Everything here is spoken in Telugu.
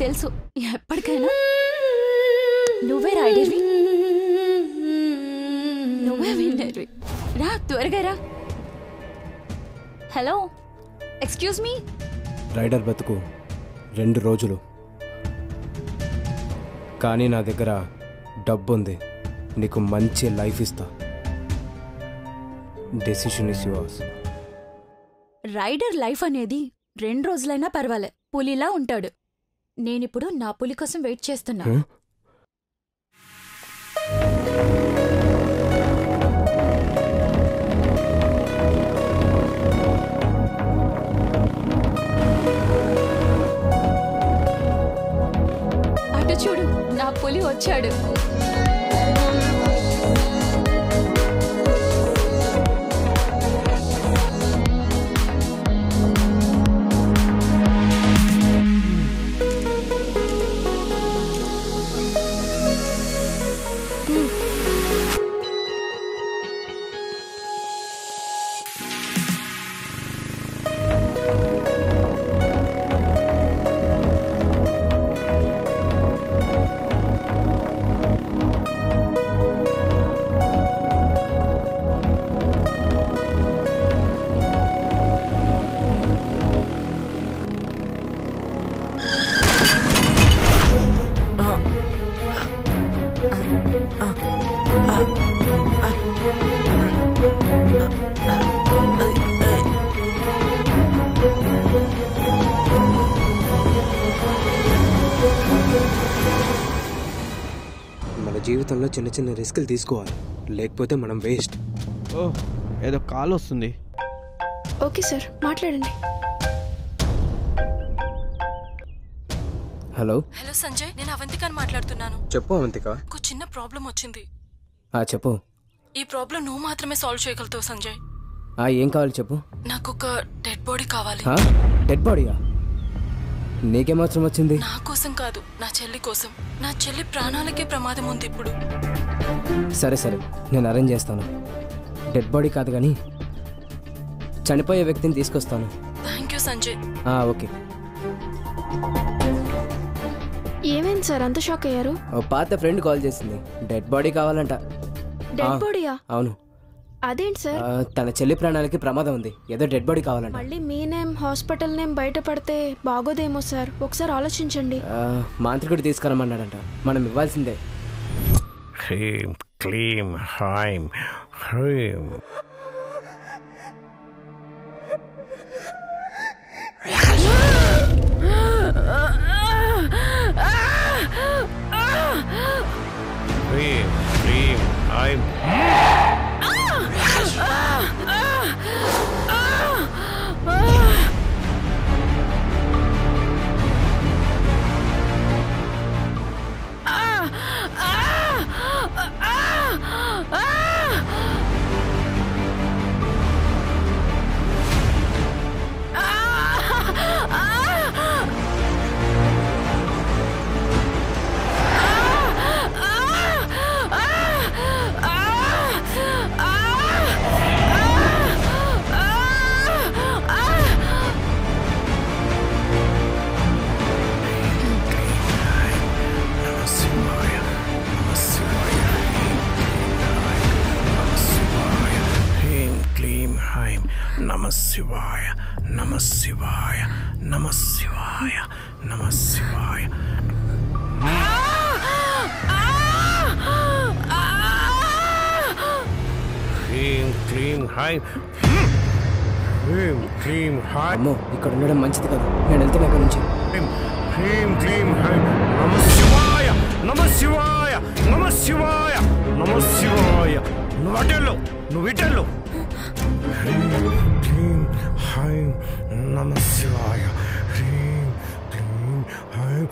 తెలుసు ఎప్పటికైనా నువ్వే రైడర్వి, నువ్వే విన్నర్వి. రా త్వరగా రా. Hello, excuse me. రైడర్ బతుకు 2 రోజులు, కానీ నా దగ్గర డబ్బు ఉంది. నీకు మంచి లైఫ్ ఇస్తా. Decision is yours. Rider life అనేది 2 రోజులైనా పర్వాలే, పులిలా ఉంటాడు. నేనిప్పుడు నా పులి కోసం వెయిట్ చేస్తున్నా. అటు చూడు, నా పులి వచ్చాడు. మన జీవితంలో చిన్న చిన్న రిస్కులు తీసుకోవాలి, లేకపోతే మనం వేస్ట్. ఓ, ఏదో కాల్ వస్తుంది. ఓకే సార్, మాట్లాడండి. హలో. హలో సంజయ్, నేను అవంతికని మాట్లాడుతున్నాను. చెప్పు అవంతిక. ఒక చిన్న ప్రాబ్లం వచ్చింది. చెప్పు. ఈ ప్రాబ్లం నువ్వు మాత్రమే సాల్వ్ చేయగలుగుతావు సంజయ్. ఏం కావాలి చెప్పు. నాకు ఒక డెడ్ బాడీ కావాలి. డెడ్ బాడీయా? నీకేమాత్రం వచ్చింది? నా కోసం కాదు, నా చెల్లి కోసం. నా చెల్లి ప్రాణాలకే ప్రమాదం ఉంది ఇప్పుడు. సరే సరే, నేను అరేంజ్ చేస్తాను. డెడ్ బాడీ కాదు కానీ చనిపోయే వ్యక్తిని తీసుకొస్తాను. Thank you Sanjay. ఓకే. ఏమైంది సార్ అంత షాక్ అయ్యారు? పాత ఫ్రెండ్ కాల్ చేసింది, డెడ్ బాడీ కావాలంట. డెడ్ బాడీయా? అవును. అదేంటి సార్? తన చెల్లి ప్రాణాలకి ప్రమాదం ఉంది, ఏదో డెడ్ బాడీ కావాలంట. మళ్ళీ మీ నేమ్ హాస్పిటల్ నేమ్ బయట పడితే బాగోదేమో సార్, ఒకసారి ఆలోచించండి. మాంత్రికుడు తీసుకురమ్మన్నాడంట, మనం ఇవ్వాల్సిందే. హ్రీం క్లీం హ్రైం హ్రీం. హ్రీం క్లీం హ్రైం. Namah Shivaya, Namah Shivaya, Namah Shivaya, Namah Shivaya. Hrim Klim Hai. Hrim Klim Hai. అమ్మో, ఇక్కడ ఉండడం మంచిది కాదు, నేను వెళ్తాను ఇక్కడ నుంచి. Hrim Klim Hai. Namah Shivaya, Namah Shivaya, Namah Shivaya, Namah Shivaya. నువ్వు అటెళ్ళు, నువ్వు ఇటెళ్ళు. హ్రీం క్లీం హ్రైం నమః శివాయ. హ్రీం క్లీం హ్రైం.